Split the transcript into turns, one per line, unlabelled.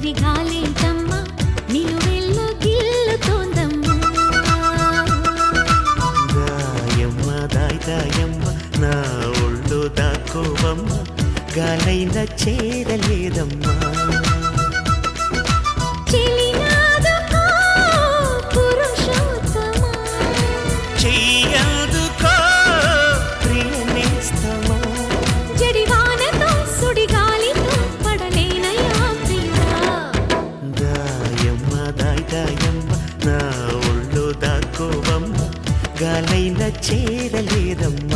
మరి గాలేంటమ్మా నిలువెల్ల గిల్లుతోందమ్మా
దాయమ్మ దాయమ్మ నా ఒళ్ళు దాక్కోవమ్మ గాలైన చేరలేదమ్మా నా ఒళ్ళు దాక్కోవమ్మ గాలైన చేరలేదమ్మ